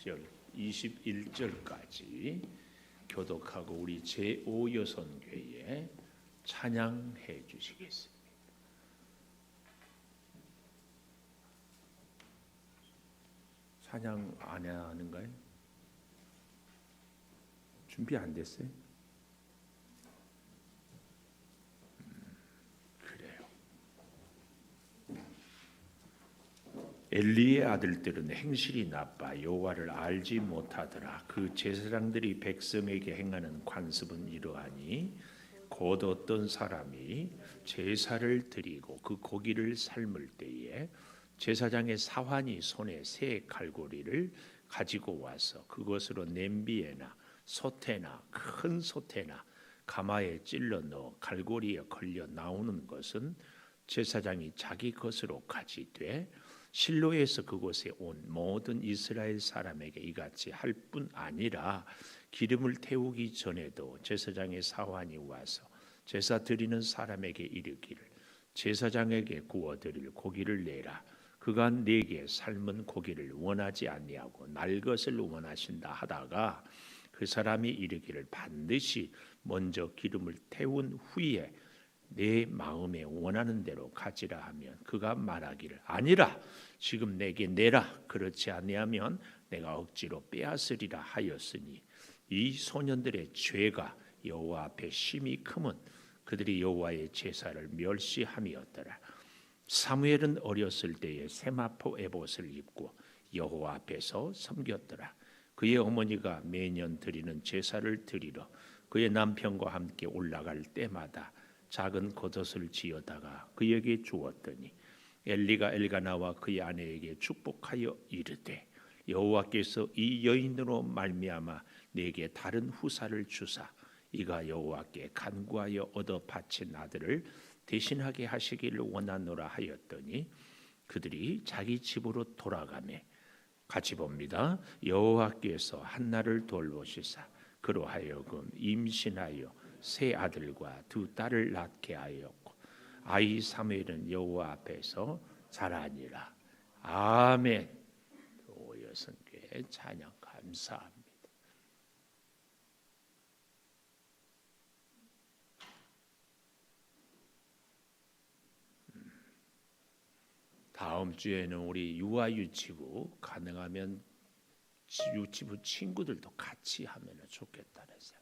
20절, 21절까지 교독하고 우리 제5여선교회에 찬양해 주시겠습니다. 찬양 안 하는가요? 준비 안 됐어요? 그래요. 엘리의 아들들은 행실이 나빠 여호와를 알지 못하더라. 그 제사장들이 백성에게 행하는 관습은 이러하니 곧 어떤 사람이 제사를 드리고 그 고기를 삶을 때에 제사장의 사환이 손에 새 갈고리를 가지고 와서 그것으로 냄비에나 솥에나 큰 솥에나 가마에 찔러 넣어 갈고리에 걸려 나오는 것은 제사장이 자기 것으로 가지되 실로에서 그곳에 온 모든 이스라엘 사람에게 이같이 할 뿐 아니라 기름을 태우기 전에도 제사장의 사환이 와서 제사 드리는 사람에게 이르기를 제사장에게 구워 드릴 고기를 내라. 그가 네게 삶은 고기를 원하지 아니하고 날 것을 원하신다 하다가 그 사람이 이르기를 반드시 먼저 기름을 태운 후에 내 마음에 원하는 대로 가지라 하면 그가 말하기를 아니라 지금 내게 내라. 그렇지 아니하면 내가 억지로 빼앗으리라 하였으니 이 소년들의 죄가 여호와 앞에 심히 크면 그들이 여호와의 제사를 멸시함이었더라. 사무엘은 어렸을 때에 세마포 에봇을 입고 여호와 앞에서 섬겼더라. 그의 어머니가 매년 드리는 제사를 드리러 그의 남편과 함께 올라갈 때마다 작은 겉옷을 지어다가 그에게 주었더니 엘리가 엘가나와 그의 아내에게 축복하여 이르되 여호와께서 이 여인으로 말미암아 내게 다른 후사를 주사 이가 여호와께 간구하여 얻어 바친 아들을 대신하게 하시기를 원하노라 하였더니 그들이 자기 집으로 돌아가매 같이 봅니다. 여호와께서 한나를 돌보시사 그로 하여금 임신하여 세 아들과 두 딸을 낳게 하였고 아이 사무엘은 여호와 앞에서 자라니라. 아멘. 오여선교회 찬양 감사합니다. 다음 주에는 우리 유아유치부 가능하면 유치부 친구들도 같이 하면 좋겠다는 생각.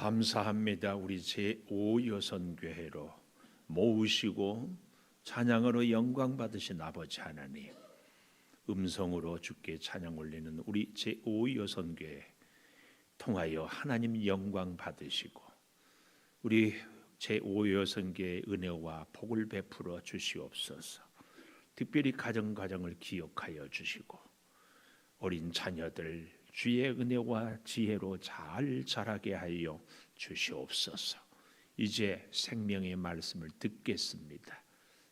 감사합니다. 우리 제5여선교회로 모으시고 찬양으로 영광 받으신 아버지 하나님, 음성으로 주께 찬양 올리는 우리 제5여선교회 통하여 하나님 영광 받으시고 우리 제5여선교회의 은혜와 복을 베풀어 주시옵소서. 특별히 가정을 기억하여 주시고 어린 자녀들 주의 은혜와 지혜로 잘 자라게 하여 주시옵소서. 이제 생명의 말씀을 듣겠습니다.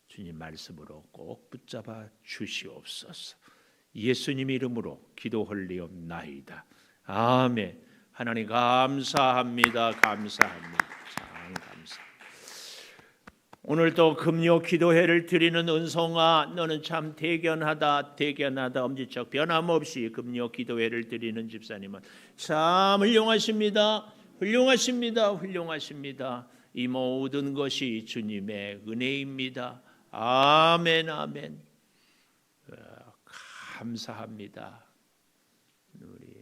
주님 말씀으로 꼭 붙잡아 주시옵소서. 예수님 이름으로 기도하리옵나이다. 아멘. 하나님 감사합니다. 감사합니다. 참 감사. 오늘도 금요 기도회를 드리는 은송아, 너는 참 대견하다 엄지척 변함없이 금요 기도회를 드리는 집사님은 참 훌륭하십니다. 이 모든 것이 주님의 은혜입니다. 아멘. 감사합니다. 우리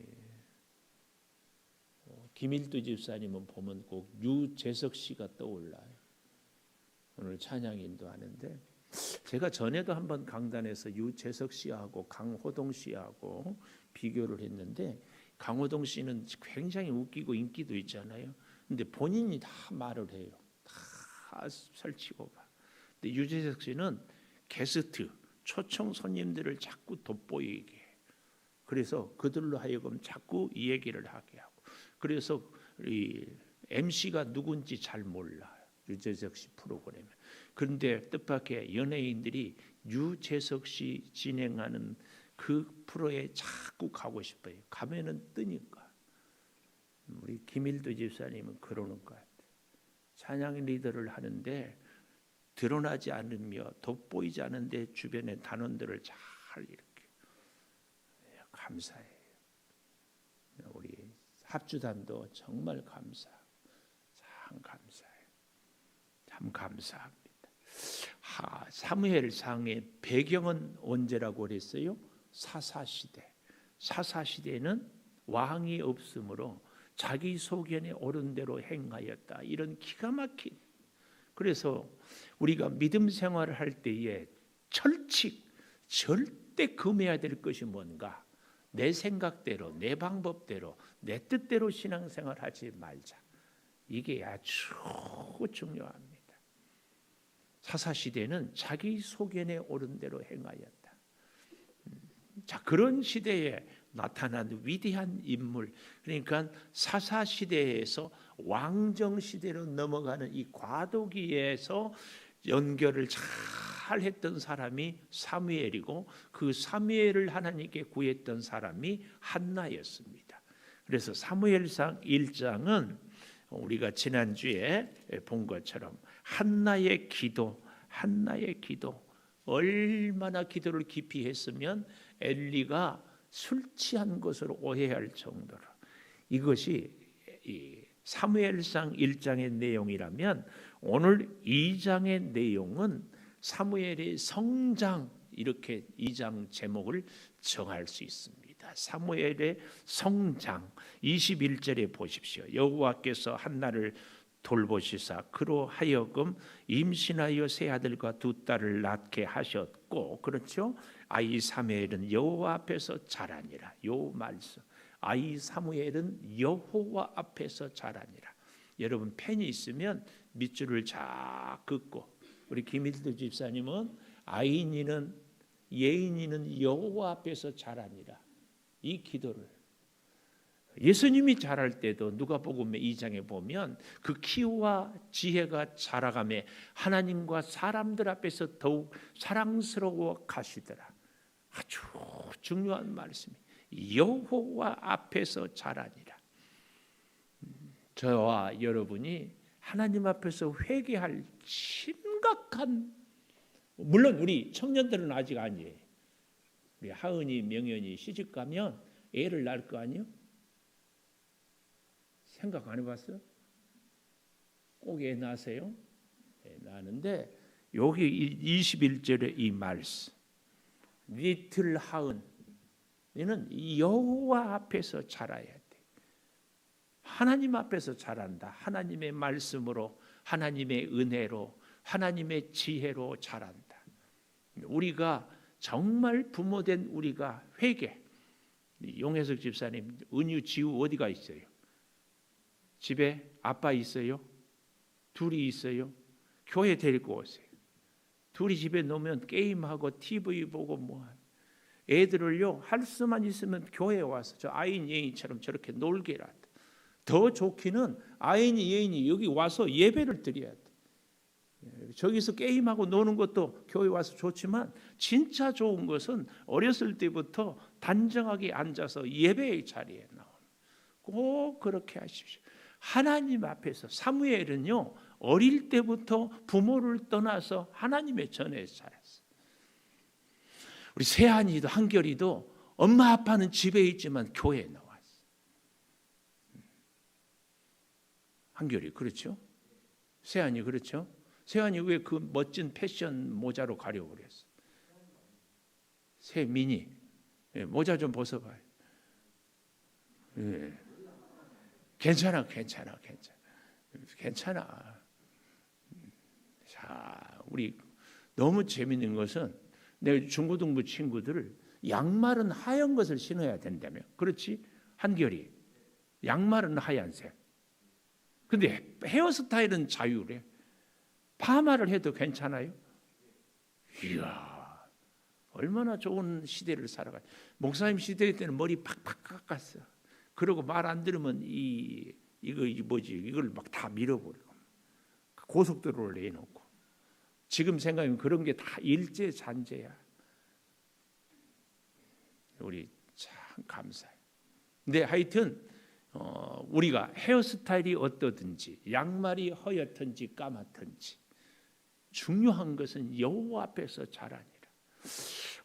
김일두 집사님은 보면 꼭 유재석 씨가 떠올라요. 오늘 찬양 인도하는데 제가 전에도 한번 강단에서 유재석 씨하고 강호동 씨하고 비교를 했는데, 강호동 씨는 굉장히 웃기고 인기도 있잖아요. 근데 본인이 다 말을 해요. 다 설치고 봐. 근데 유재석 씨는 게스트, 초청 손님들을 자꾸 돋보이게 해요. 그래서 그들로 하여금 자꾸 이 얘기를 하게 하고, 그래서 이 MC가 누군지 잘 몰라요. 유재석 씨 프로그램에. 그런데 뜻밖의 연예인들이 유재석 씨 진행하는 그 프로에 자꾸 가고 싶어요. 가면은 뜨니까. 우리 김일두 집사님은 그러는 것 같아요. 찬양 리더를 하는데 드러나지 않으며 돋보이지 않은데 주변의 단원들을 잘 이렇게 감사해요. 우리 합주단도 정말 참 감사해요. 참 감사합니다. 사무엘상의 배경은 언제라고 그랬어요? 사사시대. 사사시대는 왕이 없으므로 자기 소견에 옳은 대로 행하였다. 이런 기가 막힌. 그래서 우리가 믿음 생활을 할 때에 절대 금해야 될 것이 뭔가? 내 생각대로, 내 방법대로, 내 뜻대로 신앙생활 하지 말자. 이게 아주 중요합니다. 사사시대는 자기 소견에 옳은 대로 행하였다. 자, 그런 시대에 나타난 위대한 인물, 그러니까 사사시대에서 왕정시대로 넘어가는 이 과도기에서 연결을 잘 했던 사람이 사무엘이고, 그 사무엘을 하나님께 구했던 사람이 한나였습니다. 그래서 사무엘상 1장은 우리가 지난주에 본 것처럼 한나의 기도, 얼마나 기도를 깊이 했으면 엘리가 술 취한 것으로 오해할 정도로. 이것이 사무엘상 1장의 내용이라면 오늘 2장의 내용은 사무엘의 성장, 이렇게 2장 제목을 정할 수 있습니다. 사무엘의 성장 21절에 보십시오. 여호와께서 한나를 돌보시사 그로 하여금 임신하여 세 아들과 두 딸을 낳게 하셨고, 그렇죠? 아이 사무엘은 여호와 앞에서 자라니라. 요 말씀, 아이 사무엘은 여호와 앞에서 자라니라. 여러분 펜이 있으면 밑줄을 쫙 긋고, 우리 김일두 집사님은 아이니는 예인이는 여호와 앞에서 자라니라. 이 기도를 예수님이 자랄 때도 누가복음 2장에 보면 그 키와 지혜가 자라가며 하나님과 사람들 앞에서 더욱 사랑스러워 가시더라. 아주 중요한 말씀이 여호와 앞에서 자라니라. 저와 여러분이 하나님 앞에서 회개할 심각한, 물론 우리 청년들은 아직 아니에요. 우리 하은이, 명연이 시집 가면 애를 낳을 거 아니에요? 생각 안 해봤어요? 꼭 애 낳으세요? 애 낳는데 여기 21절에 이 말씀, 리틀 하은, 얘는 여호와 앞에서 자라야 돼. 하나님 앞에서 자란다. 하나님의 말씀으로, 하나님의 은혜로, 하나님의 지혜로 자란다. 우리가 정말 부모된 우리가 회개. 용혜석 집사님, 은유, 지우 어디가 있어요? 집에 아빠 있어요? 둘이 있어요? 교회 데리고 오세요. 둘이 집에 놓으면 게임하고 TV 보고 애들을요 할 수만 있으면 교회에 와서 저 아인 예인처럼 저렇게 놀게 해라. 더 좋기는 아인 예인이 여기 와서 예배를 드려야 돼. 저기서 게임하고 노는 것도 교회 와서 좋지만 진짜 좋은 것은 어렸을 때부터 단정하게 앉아서 예배의 자리에 나오는. 꼭 그렇게 하십시오. 하나님 앞에서 사무엘은요 어릴 때부터 부모를 떠나서 하나님의 전에서 자랐어요. 우리 세한이도 한결이도 엄마 아빠는 집에 있지만 교회에 나왔어요. 한결이 그렇죠? 세한이 그렇죠? 세한이 왜 그 멋진 패션 모자로 가려고 그랬어? 세민이 모자 좀 벗어봐요. 괜찮아. 자, 우리 너무 재밌는 것은 내 중고등부 친구들 양말은 하얀 것을 신어야 된다며. 그렇지? 한결이 양말은 하얀색. 근데 헤어스타일은 자유래. 파마를 해도 괜찮아요? 이야, 얼마나 좋은 시대를 살아가. 목사님 시대 때는 머리 팍팍 깎았어. 그러고 말 안 들으면 이걸 막 다 밀어버리고 고속도로를 내놓고. 지금 생각하면 그런 게 다 일제잔재야. 우리 참 감사해. 근데 하여튼 우리가 헤어스타일이 어떠든지 양말이 허옇든지 까맣든지 중요한 것은 여호와 앞에서 자라니라.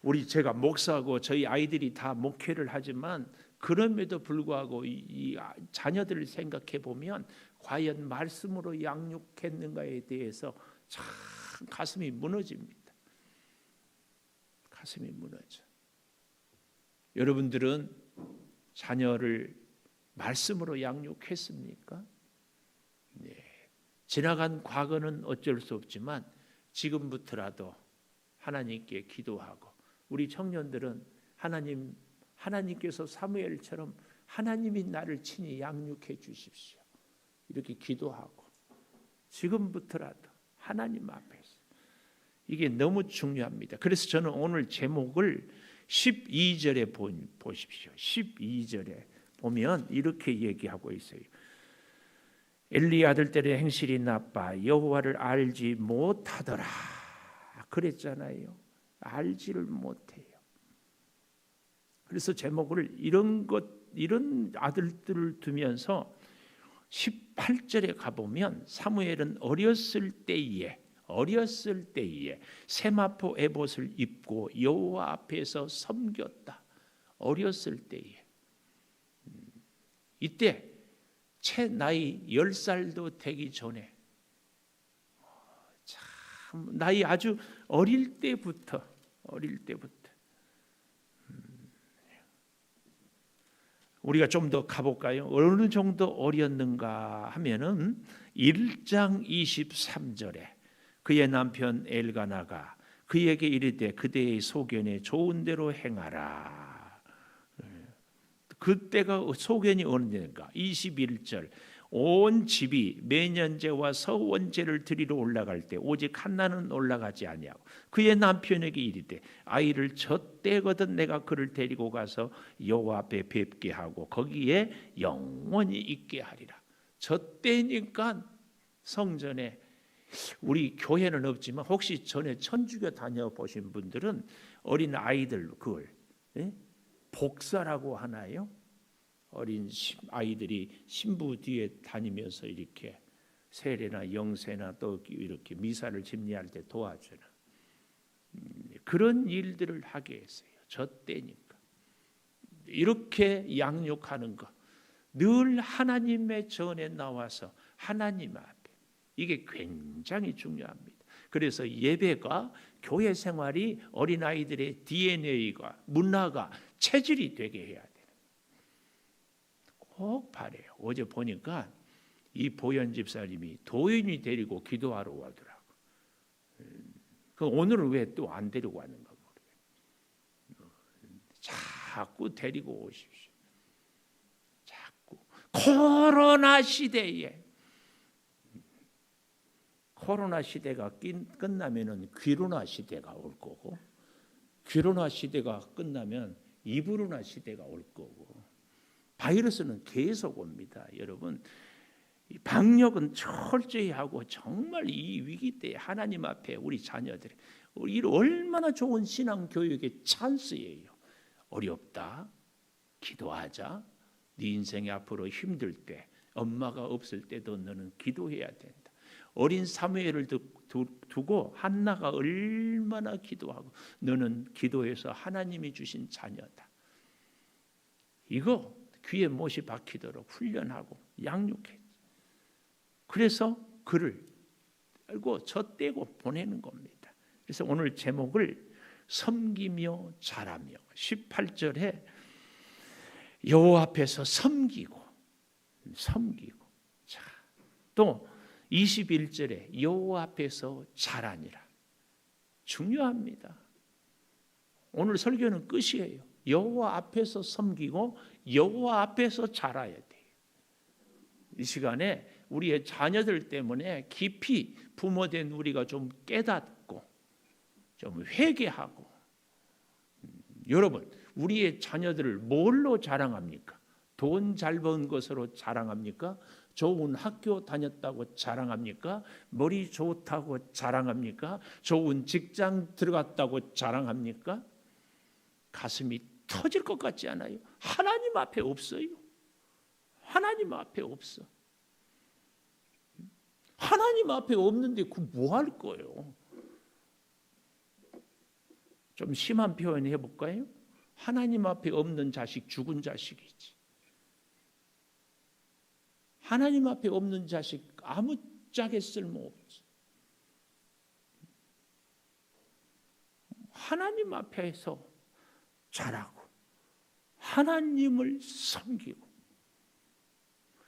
우리 제가 목사하고 저희 아이들이 다 목회를 하지만 그럼에도 불구하고 이 자녀들을 생각해 보면 과연 말씀으로 양육했는가에 대해서 참 가슴이 무너집니다. 가슴이 무너져. 여러분들은 자녀를 말씀으로 양육했습니까? 네. 지나간 과거는 어쩔 수 없지만 지금부터라도 하나님께 기도하고 우리 청년들은 하나님께서 사무엘처럼 하나님이 나를 친히 양육해 주십시오. 이렇게 기도하고 지금부터라도 하나님 앞에서 이게 너무 중요합니다. 그래서 저는 오늘 제목을 12절에 보십시오. 12절에 보면 이렇게 얘기하고 있어요. 엘리 아들들의 행실이 나빠 여호와를 알지 못하더라. 그랬잖아요. 알지를 못해요. 그래서 제목을 이런 아들들을 두면서 18절에 가보면 사무엘은 어렸을 때에 세마포 에봇을 입고 여호와 앞에서 섬겼다. 어렸을 때에. 이때 채 나이 10살도 되기 전에 참 나이 아주 어릴 때부터 우리가 좀 더 가볼까요? 어느 정도 어렸는가 하면은 1장 23절에 그의 남편 엘가나가 그에게 이르되 그대의 소견에 좋은 대로 행하라. 그때가 소견이 어느 때인가? 21절 온 집이 매년제와 서원제를 드리러 올라갈 때 오직 한나는 올라가지 아니하고 그의 남편에게 이르되 아이를 젖대거든 내가 그를 데리고 가서 여호와 앞에 뵙게 하고 거기에 영원히 있게 하리라. 젖대니까 성전에 우리 교회는 없지만 혹시 전에 천주교 다녀보신 분들은 어린 아이들 그걸 복사라고 하나요? 어린 아이들이 신부 뒤에 다니면서 이렇게 세례나 영세나 또 이렇게 미사를 집례할 때 도와주는 그런 일들을 하게 했어요. 저 때니까 이렇게 양육하는 것, 늘 하나님의 전에 나와서 하나님 앞에 이게 굉장히 중요합니다. 그래서 예배가 교회 생활이 어린아이들의 DNA가 문화가 체질이 되게 해야 돼요. 꼭 바래요. 어제 보니까 이 보현 집사님이 도인이 데리고 기도하러 와더라고. 그 오늘은 왜 또 안 데리고 왔는가 모르겠어요. 자꾸 데리고 오십시오. 자꾸 코로나 시대가 끝나면은 귀로나 시대가 올 거고 기로나 시대가 끝나면 이브로나 시대가 올 거고, 바이러스는 계속 옵니다. 여러분, 방역은 철저히 하고 정말 이 위기 때 하나님 앞에 우리 자녀들이 이 얼마나 좋은 신앙 교육의 찬스예요. 어렵다, 기도하자. 네 인생이 앞으로 힘들 때, 엄마가 없을 때도 너는 기도해야 된다. 어린 사무엘을 두고 한나가 얼마나 기도하고, 너는 기도해서 하나님이 주신 자녀다. 이거 귀에 못이 박히도록 훈련하고 양육해. 그래서 그를 알고 젖대고 보내는 겁니다. 그래서 오늘 제목을 섬기며 자라며, 18절에 여호와 앞에서 섬기고. 자, 또 21절에 여호와 앞에서 자라니라. 중요합니다. 오늘 설교는 끝이에요. 여호와 앞에서 섬기고 여호와 앞에서 자라야 돼요. 이 시간에 우리의 자녀들 때문에 깊이 부모된 우리가 좀 깨닫고 좀 회개하고. 여러분, 우리의 자녀들을 뭘로 자랑합니까? 돈 잘 번 것으로 자랑합니까? 좋은 학교 다녔다고 자랑합니까? 머리 좋다고 자랑합니까? 좋은 직장 들어갔다고 자랑합니까? 가슴이 터질 것 같지 않아요? 하나님 앞에 없어요. 하나님 앞에 없어. 하나님 앞에 없는데 그 뭐 할 거예요? 좀 심한 표현 해볼까요? 하나님 앞에 없는 자식 죽은 자식이지. 하나님 앞에 없는 자식 아무짝에 쓸모없지. 하나님 앞에서 자라고 하나님을 섬기고,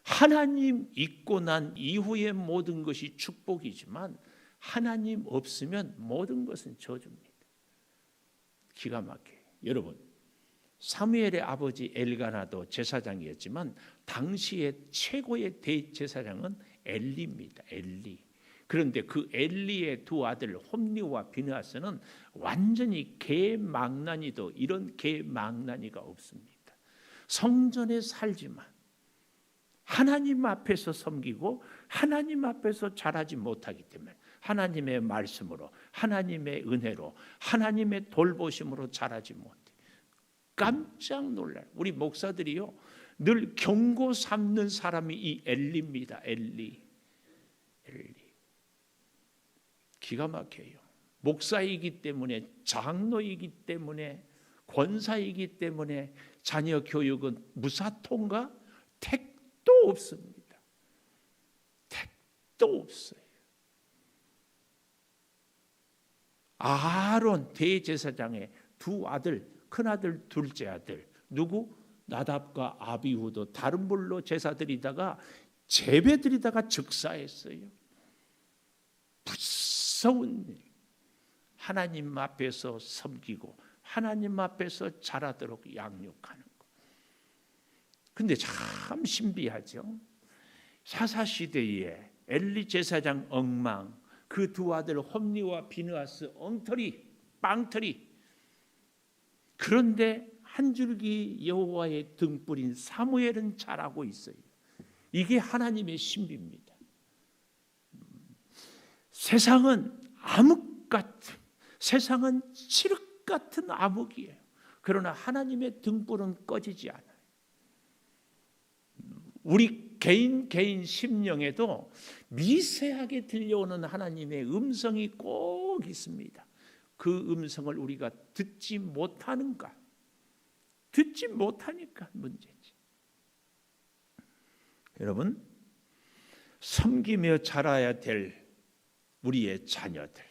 하나님 있고 난 이후의 모든 것이 축복이지만 하나님 없으면 모든 것은 저주입니다. 기가 막혀요. 여러분, 사무엘의 아버지 엘가나도 제사장이었지만 당시의 최고의 대제사장은 엘리입니다. 엘리. 그런데 그 엘리의 두 아들 홈리와 비느하스는 완전히 개망나니도 이런 개망나니가 없습니다. 성전에 살지만 하나님 앞에서 섬기고 하나님 앞에서 자라지 못하기 때문에 하나님의 말씀으로, 하나님의 은혜로, 하나님의 돌보심으로 자라지 못해. 깜짝 놀라요. 우리 목사들이요, 늘 경고 삼는 사람이 이 엘리입니다. 엘리. 기가 막혀요. 목사이기 때문에, 장로이기 때문에, 권사이기 때문에 자녀 교육은 무사통과 택도 없습니다. 택도 없어요. 아론 대제사장의 두 아들, 큰아들, 둘째 아들, 누구? 나답과 아비후도 다른 불로 제사드리다가 제배드리다가 즉사했어요. 무서운 일. 하나님 앞에서 섬기고 하나님 앞에서 자라도록 양육하는 것. 근데 참 신비하죠. 사사시대에 엘리 제사장 엉망, 그 두 아들 홈리와 비느하스 엉터리, 빵터리. 그런데 한 줄기 여호와의 등불인 사무엘은 자라고 있어요. 이게 하나님의 신비입니다. 세상은 암흑 같은, 세상은 칠흑 같은 암흑이에요. 그러나 하나님의 등불은 꺼지지 않아요. 우리 개인 심령에도 미세하게 들려오는 하나님의 음성이 꼭 있습니다. 그 음성을 우리가 듣지 못하는가? 듣지 못하니까 문제지. 여러분, 섬기며 자라야 될 우리의 자녀들.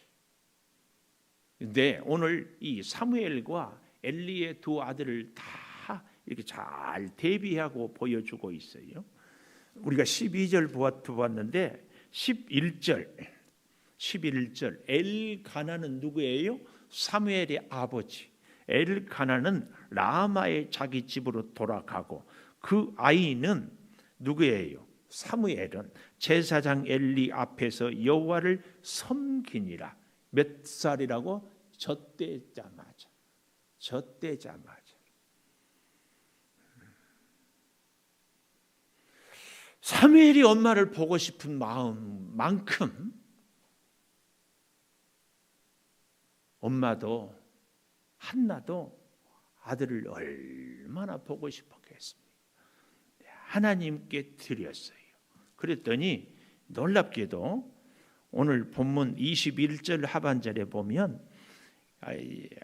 근데 오늘 이 사무엘과 엘리의 두 아들을 다 이렇게 잘 대비하고 보여주고 있어요. 우리가 12절 보았는데 11절 엘가나는 누구예요? 사무엘의 아버지. 엘가나는 라마의 자기 집으로 돌아가고 그 아이는 누구예요? 사무엘은 제사장 엘리 앞에서 여호와를 섬기니라. 몇 살이라고? 젖되자마자. 젖대자마자 사무엘이 엄마를 보고 싶은 마음만큼 엄마도 한나도 아들을 얼마나 보고 싶었겠습니까? 하나님께 드렸어요. 그랬더니 놀랍게도 오늘 본문 21절 하반절에 보면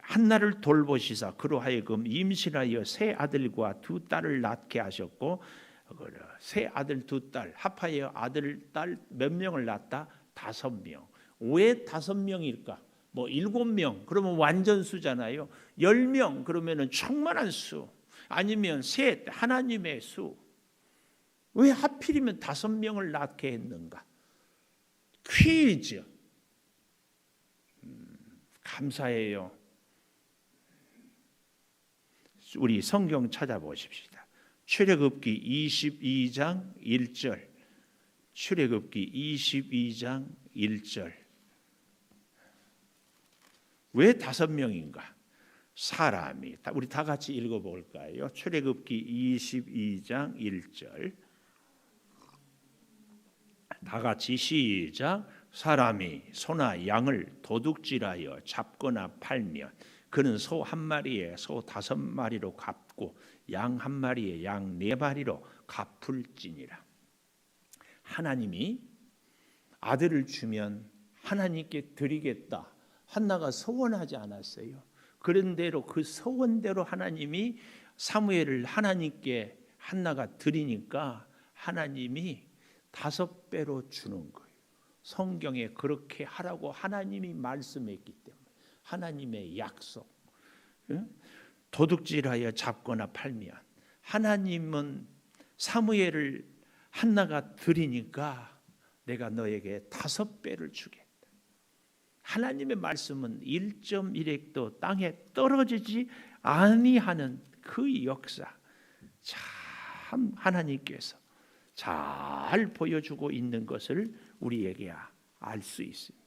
한나를 돌보시사 그로 하여금 임신하여 세 아들과 두 딸을 낳게 하셨고 세 아들 두 딸 합하여 아들 딸 몇 명을 낳았다? 5명. 왜 5명일까? 뭐 7명 그러면 완전 수잖아요. 10명 그러면은 충만한 수. 아니면 셋 하나님의 수. 왜 하필이면 5명을 낳게 했는가? 퀴즈. 감사해요. 우리 성경 찾아보십시다. 출애굽기 22장 1절. 출애굽기 22장 1절. 왜 5명인가? 사람이. 우리 다 같이 읽어볼까요? 출애굽기 22장 1절. 다 같이 시작. 사람이 소나 양을 도둑질하여 잡거나 팔면 그는 소 한 마리에 소 5마리로 갚고 양 한 마리에 양 4마리로 갚을지니라. 하나님이 아들을 주면 하나님께 드리겠다. 한나가 소원하지 않았어요. 그런대로 그 소원대로 하나님이 사무엘을 하나님께 한나가 드리니까 하나님이 5배로 주는 거예요. 성경에 그렇게 하라고 하나님이 말씀했기 때문에 하나님의 약속. 도둑질하여 잡거나 팔면 하나님은 사무엘을 한나가 드리니까 내가 너에게 5배를 주겠다. 하나님의 말씀은 1.1획도 땅에 떨어지지 아니하는 그 역사. 참 하나님께서 잘 보여주고 있는 것을 우리에게 알 수 있습니다.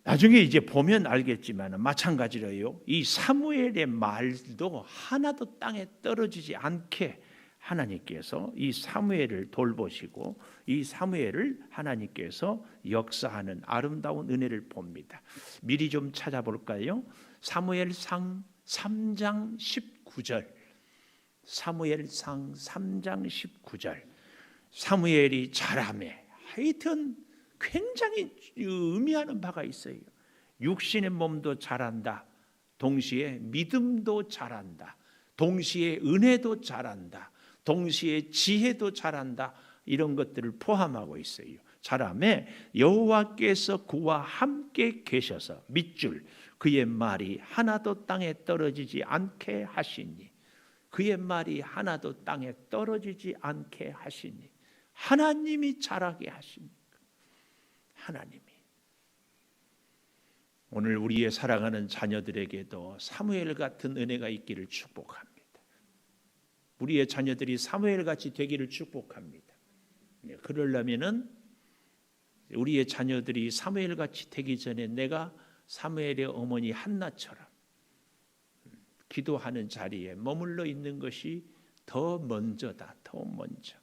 나중에 이제 보면 알겠지만 마찬가지로요. 이 사무엘의 말도 하나도 땅에 떨어지지 않게 하나님께서 이 사무엘을 돌보시고 이 사무엘을 하나님께서 역사하는 아름다운 은혜를 봅니다. 미리 좀 찾아볼까요? 사무엘상 3장 19절. 사무엘상 3장 19절. 사무엘이 자라매. 하여튼 굉장히 의미하는 바가 있어요. 육신의 몸도 자란다. 동시에 믿음도 자란다. 동시에 은혜도 자란다. 동시에 지혜도 자란다. 이런 것들을 포함하고 있어요. 자라매 여호와께서 그와 함께 계셔서 밑줄 그의 말이 하나도 땅에 떨어지지 않게 하시니 그의 말이 하나도 땅에 떨어지지 않게 하시니 하나님이 자라게 하십니까? 하나님이. 오늘 우리의 사랑하는 자녀들에게도 사무엘 같은 은혜가 있기를 축복합니다. 우리의 자녀들이 사무엘 같이 되기를 축복합니다. 그러려면은 우리의 자녀들이 사무엘 같이 되기 전에 내가 사무엘의 어머니 한나처럼 기도하는 자리에 머물러 있는 것이 더 먼저다. 더 먼저.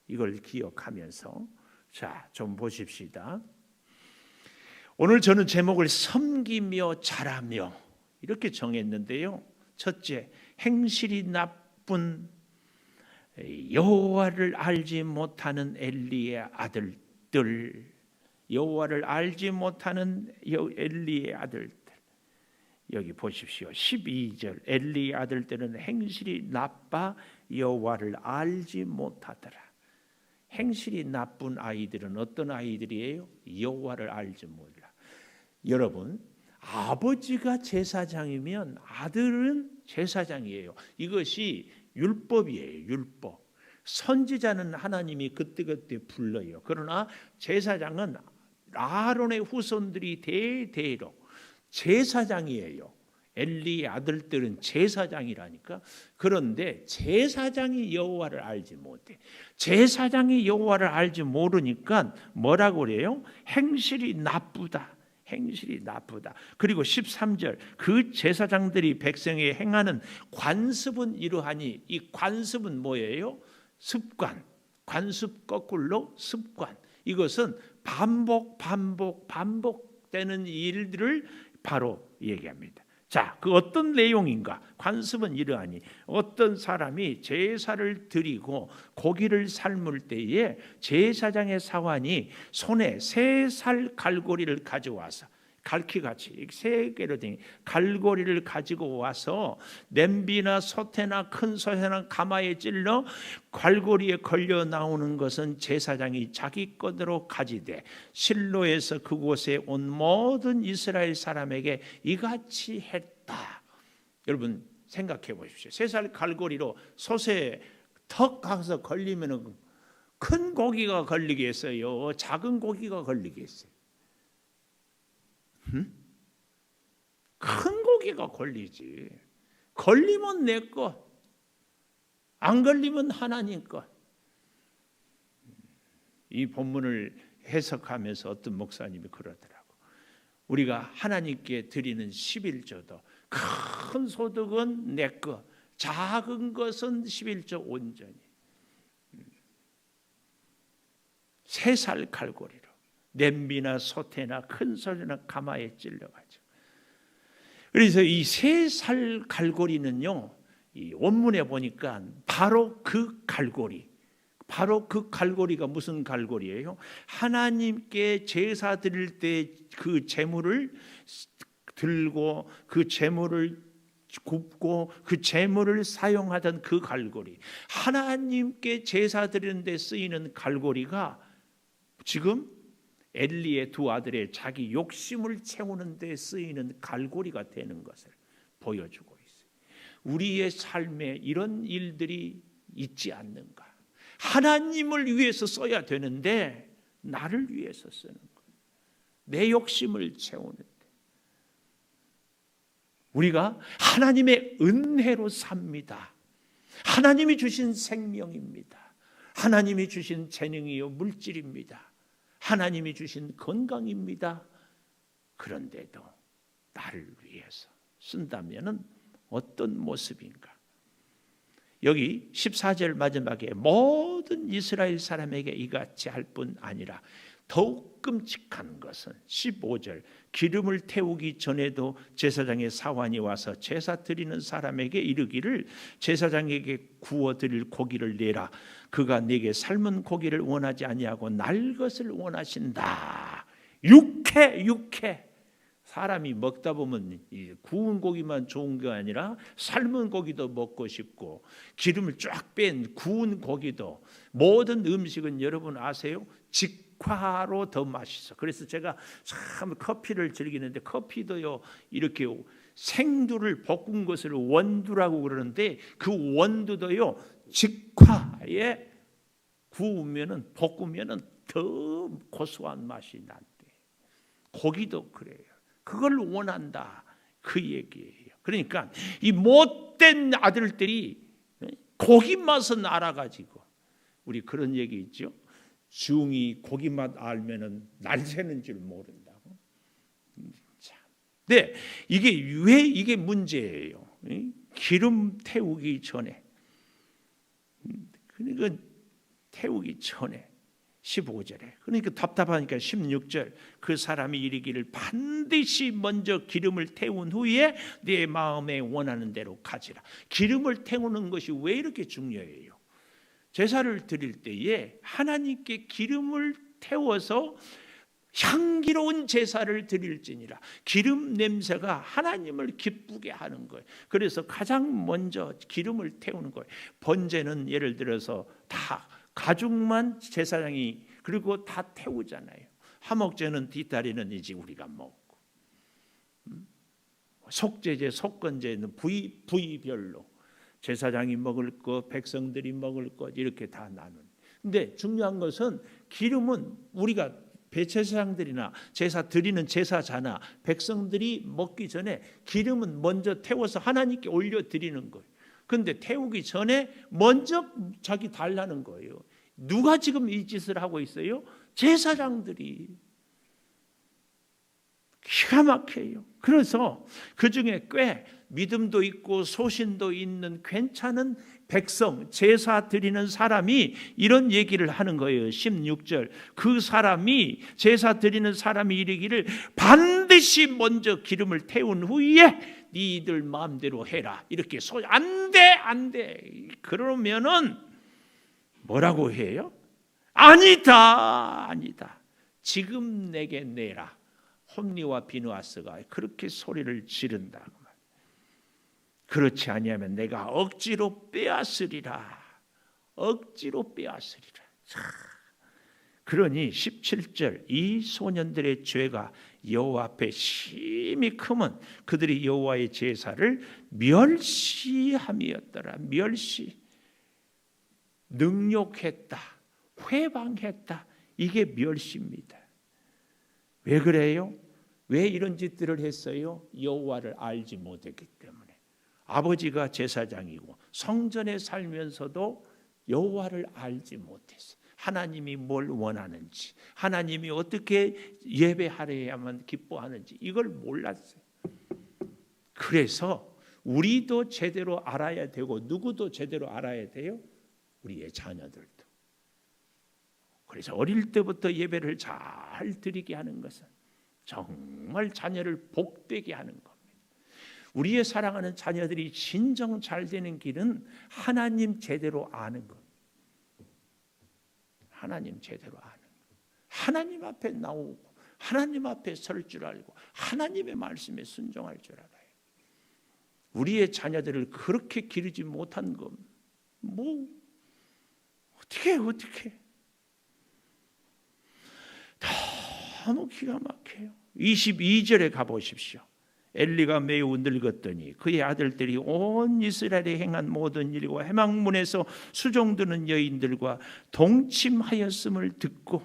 이걸 기억하면서 자, 좀 보십시다. 오늘 저는 제목을 섬기며 자라며 이렇게 정했는데요. 첫째, 행실이 나쁜 여호와를 알지 못하는 엘리의 아들들. 여호와를 알지 못하는 엘리의 아들들. 여기 보십시오. 12절. 엘리의 아들들은 행실이 나빠 여호와를 알지 못하더라. 행실이 나쁜 아이들은 어떤 아이들이에요? 여호와를 알지 몰라. 여러분, 아버지가 제사장이면 아들은 제사장이에요. 이것이 율법이에요. 율법. 선지자는 하나님이 그때그때 불러요. 그러나 제사장은 아론의 후손들이 대대로 제사장이에요. 엘리의 아들들은 제사장이라니까. 그런데 제사장이 여호와를 알지 못해. 제사장이 여호와를 알지 모르니까 뭐라고 그래요? 행실이 나쁘다. 행실이 나쁘다. 그리고 13절 그 제사장들이 백성에게 행하는 관습은 이러하니, 이 관습은 뭐예요? 습관. 관습 거꾸로 습관. 이것은 반복되는 일들을 바로 얘기합니다. 자, 그 어떤 내용인가? 관습은 이러하니 어떤 사람이 제사를 드리고 고기를 삶을 때에 제사장의 사환이 손에 3살 갈고리를 가져와서, 갈퀴같이 3개로 된 갈고리를 가지고 와서 냄비나 솥에나 큰 솥에나 가마에 찔러 갈고리에 걸려 나오는 것은 제사장이 자기 것으로 가지되 실로에서 그곳에 온 모든 이스라엘 사람에게 이같이 했다. 여러분 생각해 보십시오. 3살 갈고리로 솥에 턱 가서 걸리면 큰 고기가 걸리겠어요? 작은 고기가 걸리겠어요? 큰 고기가 걸리지. 걸리면 내 것, 안 걸리면 하나님 것. 이 본문을 해석하면서 어떤 목사님이 그러더라고. 우리가 하나님께 드리는 11조도 큰 소득은 내 것, 작은 것은 11조 온전히. 3살 갈고리로 냄비나 솥에나 큰 솥이나 가마에 찔러가지고. 그래서 이 3살 갈고리는요, 이 원문에 보니까 바로 그 갈고리, 바로 그 갈고리가 무슨 갈고리예요? 하나님께 제사 드릴 때 그 제물을 들고 그 제물을 굽고 그 제물을 사용하던 그 갈고리, 하나님께 제사 드리는 데 쓰이는 갈고리가 지금 엘리의 2 아들의 자기 욕심을 채우는 데 쓰이는 갈고리가 되는 것을 보여주고 있어요. 우리의 삶에 이런 일들이 있지 않는가? 하나님을 위해서 써야 되는데 나를 위해서 쓰는 거예요. 내 욕심을 채우는데. 우리가 하나님의 은혜로 삽니다. 하나님이 주신 생명입니다. 하나님이 주신 재능이요 물질입니다. 하나님이 주신 건강입니다. 그런데도 나를 위해서 쓴다면 어떤 모습인가? 여기 14절 마지막에 모든 이스라엘 사람에게 이같이 할 뿐 아니라 더욱 끔찍한 것은 15절 기름을 태우기 전에도 제사장의 사환이 와서 제사 드리는 사람에게 이르기를 제사장에게 구워 드릴 고기를 내라. 그가 내게 삶은 고기를 원하지 아니하고 날 것을 원하신다. 육회. 사람이 먹다 보면 구운 고기만 좋은 게 아니라 삶은 고기도 먹고 싶고 기름을 쫙 뺀 구운 고기도, 모든 음식은 여러분 아세요? 직화로 더 맛있어. 그래서 제가 참 커피를 즐기는데 커피도요 이렇게 생두를 볶은 것을 원두라고 그러는데 그 원두도요 직화에 구우면은 볶으면은 더 고소한 맛이 난대. 고기도 그래요. 그걸 원한다 그 얘기예요. 그러니까 이 못된 아들들이 고기 맛은 알아가지고, 우리 그런 얘기 있죠. 중이 고기 맛 알면은 날 새는 줄 모른다고. 네, 이게 왜 이게 문제예요? 기름 태우기 전에, 그러니까 태우기 전에 15절에, 그러니까 답답하니까 16절 그 사람이 이르기를 반드시 먼저 기름을 태운 후에 네 마음에 원하는 대로 가지라. 기름을 태우는 것이 왜 이렇게 중요해요? 제사를 드릴 때에 하나님께 기름을 태워서 향기로운 제사를 드릴지니라. 기름 냄새가 하나님을 기쁘게 하는 거예요. 그래서 가장 먼저 기름을 태우는 거예요. 번제는 예를 들어서 다 가죽만 제사장이 그리고 다 태우잖아요. 화목제는 뒷다리는 이제 우리가 먹고, 속제제, 속건제는 부위별로 제사장이 먹을 것, 백성들이 먹을 것 이렇게 다 나눈. 근데 중요한 것은 기름은 우리가 제사장들이나 제사 드리는 제사자나 백성들이 먹기 전에 기름은 먼저 태워서 하나님께 올려 드리는 거예요. 그런데 태우기 전에 먼저 자기 달라는 거예요. 누가 지금 이 짓을 하고 있어요? 제사장들이. 기가 막혀요. 그래서 그 중에 꽤 믿음도 있고 소신도 있는 괜찮은 백성, 제사 드리는 사람이 이런 얘기를 하는 거예요. 16절. 그 사람이, 제사 드리는 사람이 이르기를 반드시 먼저 기름을 태운 후에 니들 마음대로 해라. 이렇게 안 돼, 안 돼. 그러면은 뭐라고 해요? 아니다, 아니다. 지금 내게 내라. 홈리와 비느하스가 그렇게 소리를 지른다. 그렇지 아니하면 내가 억지로 빼앗으리라. 억지로 빼앗으리라. 그러니 17절, 이 소년들의 죄가 여호와 앞에 심히 크면 그들이 여호와의 제사를 멸시함이었더라. 멸시. 능욕했다. 회방했다. 이게 멸시입니다. 왜 그래요? 왜 이런 짓들을 했어요? 여호와를 알지 못했기 때문에. 아버지가 제사장이고 성전에 살면서도 여호와를 알지 못했어요. 하나님이 뭘 원하는지, 하나님이 어떻게 예배하려야만 기뻐하는지 이걸 몰랐어요. 그래서 우리도 제대로 알아야 되고 누구도 제대로 알아야 돼요. 우리의 자녀들도. 그래서 어릴 때부터 예배를 잘 드리게 하는 것은 정말 자녀를 복되게 하는 겁니다. 우리의 사랑하는 자녀들이 진정 잘 되는 길은 하나님 제대로 아는 것. 하나님 제대로 아는 것. 하나님 앞에 나오고 하나님 앞에 설 줄 알고 하나님의 말씀에 순종할 줄 알아요. 우리의 자녀들을 그렇게 기르지 못한 것, 어떻게 너무 기가 막혀요. 22절에 가보십시오. 엘리가 매우 늙었더니 그의 아들들이 온 이스라엘에 행한 모든 일과 해망문에서 수종드는 여인들과 동침하였음을 듣고,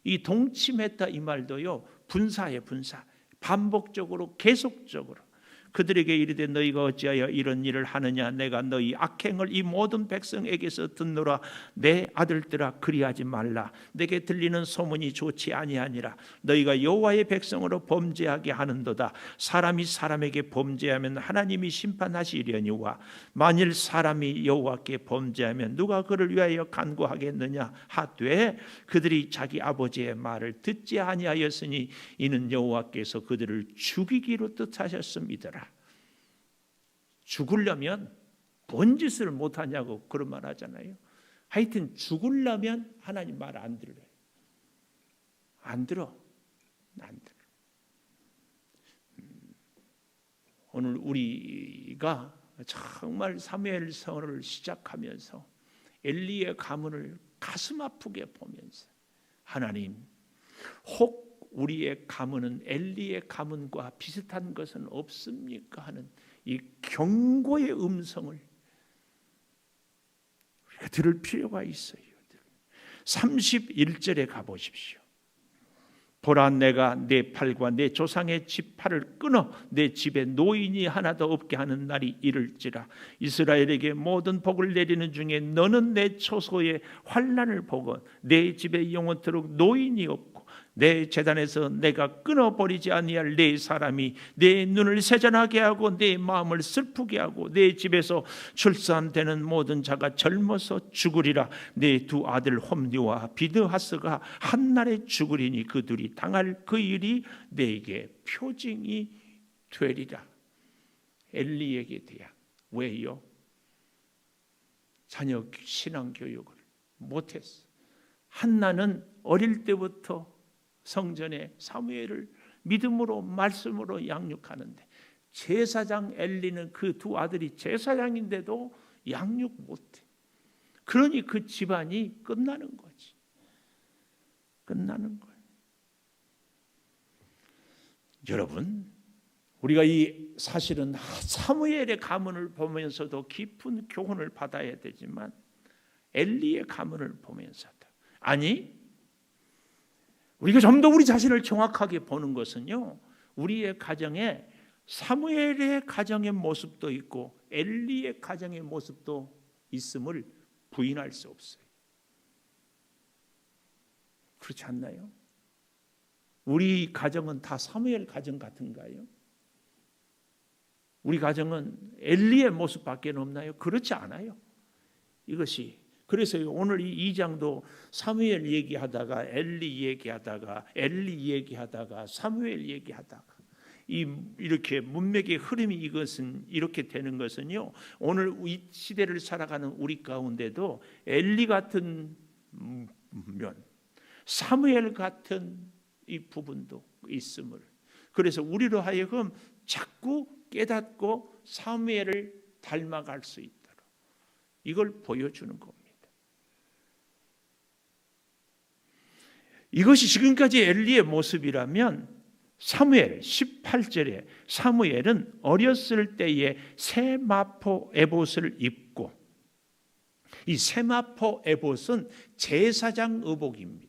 이 동침했다 이 말도요, 분사예요. 분사. 반복적으로 계속적으로 그들에게 이르되 너희가 어찌하여 이런 일을 하느냐. 내가 너희 악행을 이 모든 백성에게서 듣노라. 내 아들들아 그리하지 말라. 내게 들리는 소문이 좋지 아니하니라. 너희가 여호와의 백성으로 범죄하게 하는도다. 사람이 사람에게 범죄하면 하나님이 심판하시려니와 만일 사람이 여호와께 범죄하면 누가 그를 위하여 간구하겠느냐 하되 그들이 자기 아버지의 말을 듣지 아니하였으니 이는 여호와께서 그들을 죽이기로 뜻하셨음이더라. 죽으려면 뭔 짓을 못하냐고 그런 말 하잖아요. 하여튼 죽으려면 하나님 말 안 들어요. 안 들어. 오늘 우리가 정말 사무엘서를 시작하면서 엘리의 가문을 가슴 아프게 보면서 하나님, 혹 우리의 가문은 엘리의 가문과 비슷한 것은 없습니까? 하는 이 경고의 음성을 우리가 들을 필요가 있어요. 31절에 가보십시오. 보라, 내가 내 팔과 내 조상의 지팔을 끊어 내 집에 노인이 하나도 없게 하는 날이 이를지라. 이스라엘에게 모든 복을 내리는 중에 너는 내 초소의 환난을 보고 내 집에 영원토록 노인이 없고 내 제단에서 내가 끊어버리지 아니할 내 사람이 내 눈을 세잔하게 하고 내 마음을 슬프게 하고 내 집에서 출산되는 모든 자가 젊어서 죽으리라. 내 두 아들 홈리와 비느하스가 한날에 죽으리니 그들이 당할 그 일이 내게 표징이 되리라. 엘리에게 대한. 왜요? 자녀 신앙 교육을 못했어. 한나는 어릴 때부터 성전에 사무엘을 믿음으로 말씀으로 양육하는데 제사장 엘리는 그 두 아들이 제사장인데도 양육 못해. 그러니 그 집안이 끝나는 거지. 끝나는 거예요. 여러분, 우리가 이 사실은 사무엘의 가문을 보면서도 깊은 교훈을 받아야 되지만 엘리의 가문을 보면서도, 아니, 우리가 좀 더 우리 자신을 정확하게 보는 것은요, 우리의 가정에 사무엘의 가정의 모습도 있고 엘리의 가정의 모습도 있음을 부인할 수 없어요. 그렇지 않나요? 우리 가정은 다 사무엘 가정 같은가요? 우리 가정은 엘리의 모습밖에 없나요? 그렇지 않아요. 이것이 그래서 오늘 이 2장도 사무엘 얘기하다가 엘리 얘기하다가 사무엘 얘기하다가 이렇게 문맥의 흐름이 이것은 이렇게 되는 것은요. 오늘 이 시대를 살아가는 우리 가운데도 엘리 같은 면, 사무엘 같은 이 부분도 있음을. 그래서 우리로 하여금 자꾸 깨닫고 사무엘을 닮아갈 수 있도록 이걸 보여주는 겁니다. 이것이 지금까지 엘리의 모습이라면 사무엘 18절에 사무엘은 어렸을 때에 세마포 에봇을 입고, 이 세마포 에봇은 제사장 의복입니다.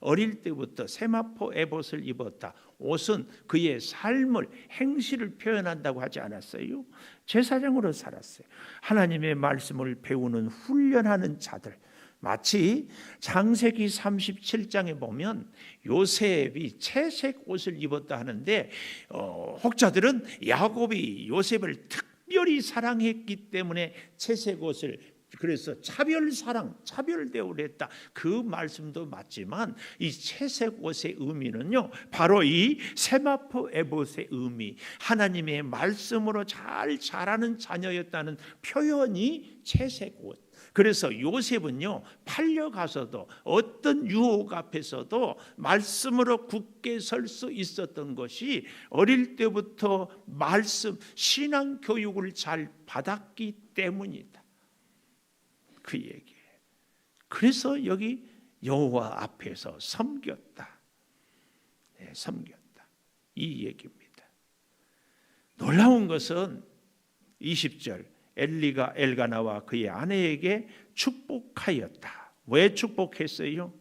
어릴 때부터 세마포 에봇을 입었다. 옷은 그의 삶을, 행실을 표현한다고 하지 않았어요? 제사장으로 살았어요. 하나님의 말씀을 배우는, 훈련하는 자들, 마치 창세기 37장에 보면 요셉이 채색 옷을 입었다 하는데 혹자들은 야곱이 요셉을 특별히 사랑했기 때문에 채색 옷을, 그래서 차별사랑, 차별대우를 했다. 그 말씀도 맞지만 이 채색 옷의 의미는요, 바로 이 세마포 에봇의 의미, 하나님의 말씀으로 잘 자라는 자녀였다는 표현이 채색 옷. 그래서 요셉은요, 팔려가서도 어떤 유혹 앞에서도 말씀으로 굳게 설 수 있었던 것이 어릴 때부터 말씀, 신앙 교육을 잘 받았기 때문이다. 그 얘기예요. 그래서 여기 여호와 앞에서 섬겼다. 네, 섬겼다. 이 얘기입니다. 놀라운 것은 20절 엘리가 엘가나와 그의 아내에게 축복하였다. 왜 축복했어요?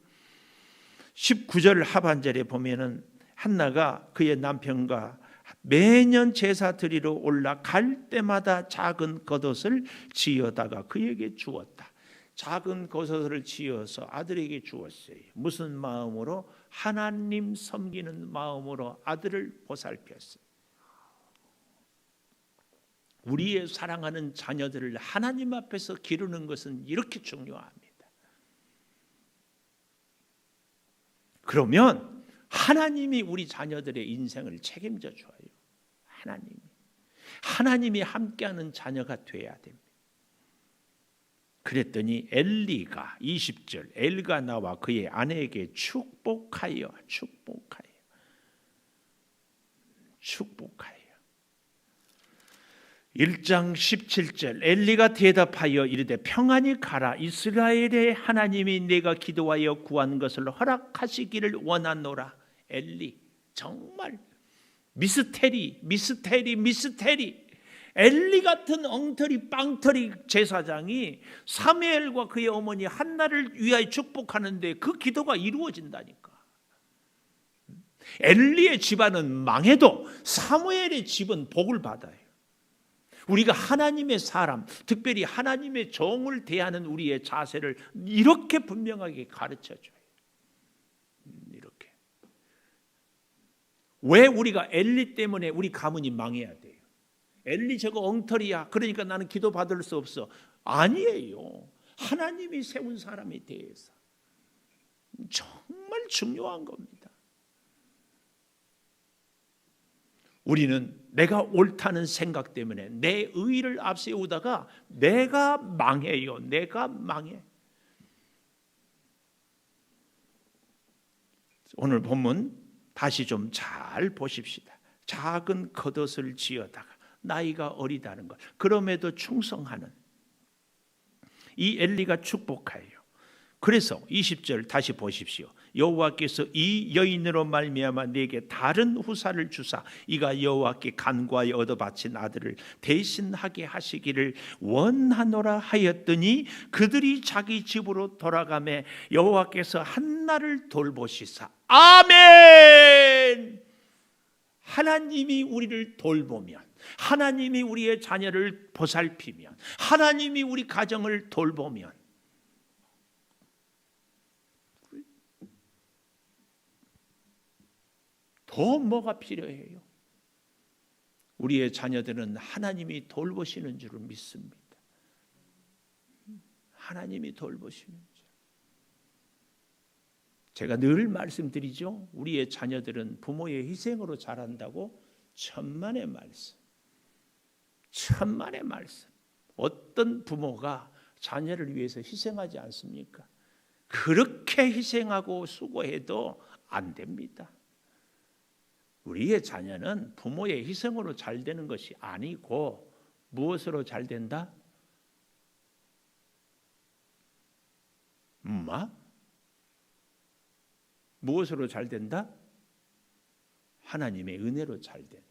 19절 하반절에 보면은 한나가 그의 남편과 매년 제사 드리러 올라갈 때마다 작은 겉옷을 지어다가 그에게 주었다. 작은 겉옷을 지어서 아들에게 주었어요. 무슨 마음으로? 하나님 섬기는 마음으로 아들을 보살폈어요. 우리의 사랑하는 자녀들을 하나님 앞에서 기르는 것은 이렇게 중요합니다. 그러면 하나님이 우리 자녀들의 인생을 책임져 줘요. 하나님이 함께하는 자녀가 돼야 됩니다. 그랬더니 엘리가 20절 엘가나와 그의 아내에게 축복하여 1장 17절 엘리가 대답하여 이르되 평안히 가라. 이스라엘의 하나님이 내가 기도하여 구한 것을 허락하시기를 원하노라. 엘리 정말 미스테리. 엘리 같은 엉터리 빵터리 제사장이 사무엘과 그의 어머니 한나를 위하여 축복하는데 그 기도가 이루어진다니까. 엘리의 집안은 망해도 사무엘의 집은 복을 받아요. 우리가 하나님의 사람, 특별히 하나님의 종을 대하는 우리의 자세를 이렇게 분명하게 가르쳐줘요. 이렇게. 왜 우리가 엘리 때문에 우리 가문이 망해야 돼요? 엘리 저거 엉터리야, 그러니까 나는 기도 받을 수 없어. 아니에요. 하나님이 세운 사람에 대해서 정말 중요한 겁니다. 우리는 내가 옳다는 생각 때문에 내 의의를 앞세우다가 내가 망해요. 내가 망해. 오늘 본문 다시 좀 잘 보십시다. 작은 겉옷을 지어다가 나이가 어리다는 것, 그럼에도 충성하는 이 엘리가 축복해요. 그래서 20절 다시 보십시오. 여호와께서 이 여인으로 말미암아 네게 다른 후사를 주사 이가 여호와께 간과하여 얻어 바친 아들을 대신하게 하시기를 원하노라 하였더니 그들이 자기 집으로 돌아가매 여호와께서 한나를 돌보시사. 아멘. 하나님이 우리를 돌보면, 하나님이 우리의 자녀를 보살피면, 하나님이 우리 가정을 돌보면 더 뭐가 필요해요? 우리의 자녀들은 하나님이 돌보시는 줄을 믿습니다. 하나님이 돌보시는 줄. 제가 늘 말씀드리죠. 우리의 자녀들은 부모의 희생으로 자란다고. 천만의 말씀. 천만의 말씀. 어떤 부모가 자녀를 위해서 희생하지 않습니까? 그렇게 희생하고 수고해도 안 됩니다. 우리의 자녀는 부모의 희생으로 잘 되는 것이 아니고 무엇으로 잘 된다? 무엇으로 잘 된다? 하나님의 은혜로 잘 된다.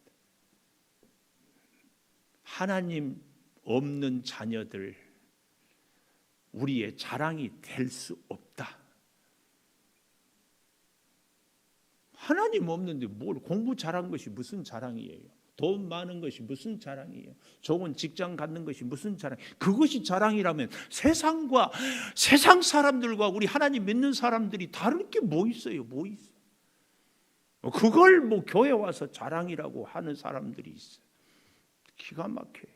하나님 없는 자녀들 우리의 자랑이 될 수 없다. 하나님 없는데 뭘 공부 잘한 것이 무슨 자랑이에요? 돈 많은 것이 무슨 자랑이에요? 좋은 직장 갖는 것이 무슨 자랑? 그것이 자랑이라면 세상 사람들과 우리 하나님 믿는 사람들이 다를 게 뭐 있어요? 뭐 있어요? 그걸 뭐 교회 와서 자랑이라고 하는 사람들이 있어요. 기가 막혀요.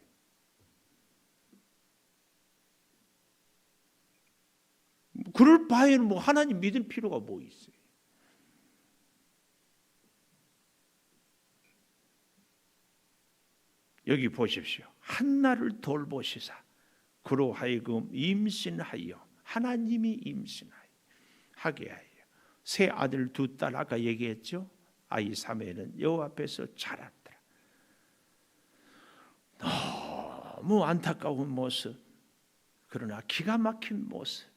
그럴 바에는 뭐 하나님 믿을 필요가 뭐 있어요? 여기 보십시오. 한나를 돌보시사 그로 하여금 임신하여 하나님이 임신하여 하게 하여 새 아들 두 딸 아까 얘기했죠. 아이 사무엘은 여호와 앞에서 자랐더라. 너무 안타까운 모습, 그러나 기가 막힌 모습.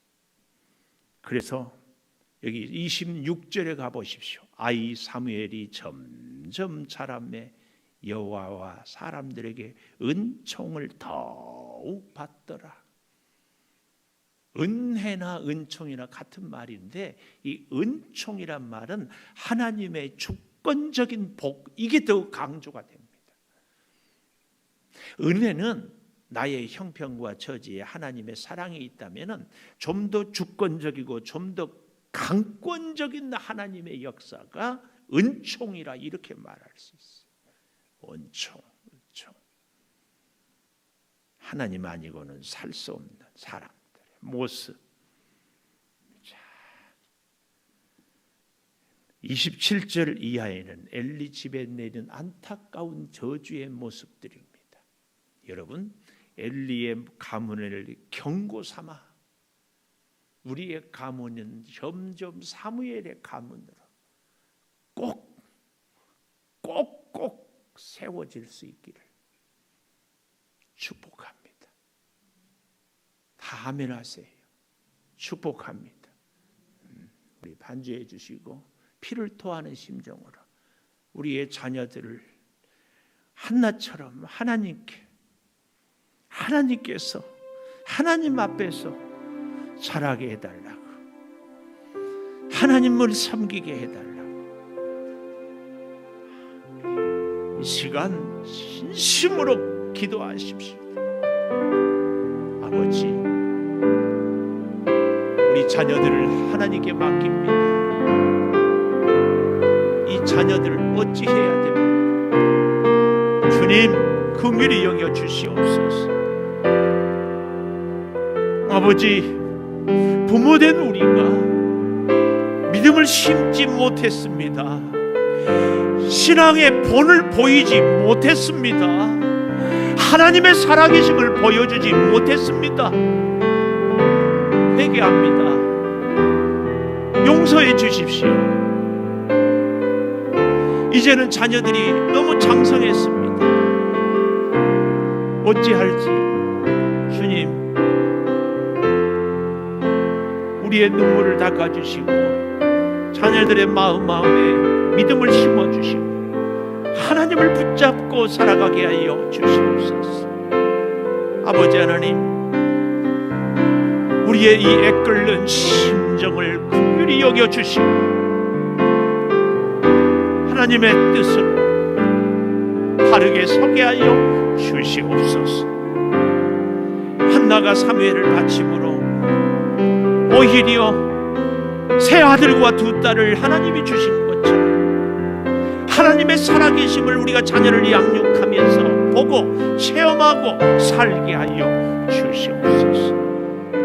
그래서 여기 26절에 가보십시오. 아이 사무엘이 점점 자라매 여호와와 사람들에게 은총을 더욱 받더라. 은혜나 은총이나 같은 말인데 이 은총이란 말은 하나님의 주권적인 복, 이게 더 강조가 됩니다. 은혜는 나의 형편과 처지에 하나님의 사랑이 있다면 좀 더 주권적이고 좀 더 강권적인 하나님의 역사가 은총이라 이렇게 말할 수 있어요. 은총. 하나님 아니고는 살 수 없는 사람들의 모습. 27절 이하에는 엘리 집에 내린 안타까운 저주의 모습들입니다. 여러분, 엘리의 가문을 경고 삼아 우리의 가문은 점점 사무엘의 가문으로 꼭 세워질 수 있기를 축복합니다. 다 아멘 하세요. 축복합니다. 우리 반주해 주시고 피를 토하는 심정으로 우리의 자녀들을 한나처럼 하나님께서 하나님 앞에서 자라게 해달라고, 하나님을 섬기게 해달라고 이 시간 진심으로 기도하십시오. 아버지, 우리 자녀들을 하나님께 맡깁니다. 이 자녀들을 어찌해야 됩니까? 주님, 긍휼히 여겨 주시옵소서. 아버지, 부모된 우리가 믿음을 심지 못했습니다. 신앙의 본을 보이지 못했습니다. 하나님의 살아계심을 보여주지 못했습니다. 회개합니다. 용서해 주십시오. 이제는 자녀들이 너무 장성했습니다. 어찌할지 주님, 우리의 눈물을 닦아주시고 자녀들의 마음에 믿음을 심어주시고 하나님을 붙잡고 살아가게 하여 주시옵소서. 아버지 하나님, 우리의 이 애끓는 심정을 긍휼히 여겨주시고 하나님의 뜻으로 바르게 서게 하여 주시옵소서. 한나가 사무엘을 바침으로 오히려 새 아들과 두 딸을 하나님이 주신 것처럼 하나님의 살아계심을 우리가 자녀를 양육하면서 보고 체험하고 살게 하여 주시옵소서.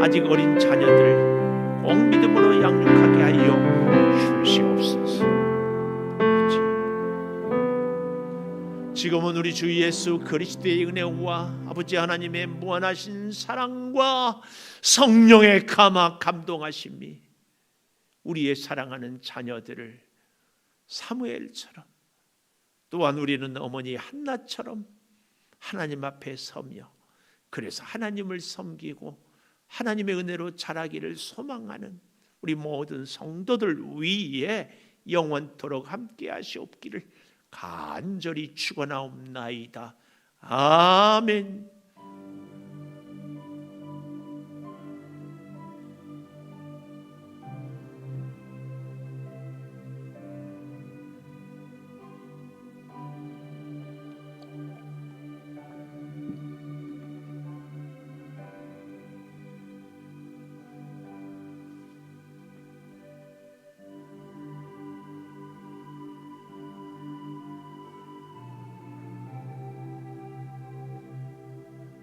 아직 어린 자녀들 꼭 믿음으로 양육하게 하여 주시옵소서. 지금은 우리 주 예수 그리스도의 은혜와 아버지 하나님의 무한하신 사랑과 성령의 감화 감동하심이 우리의 사랑하는 자녀들을 사무엘처럼, 또한 우리는 어머니 한나처럼 하나님 앞에 서며 그래서 하나님을 섬기고 하나님의 은혜로 자라기를 소망하는 우리 모든 성도들 위에 영원토록 함께 하시옵기를 간절히 축원하옵나이다. 아멘.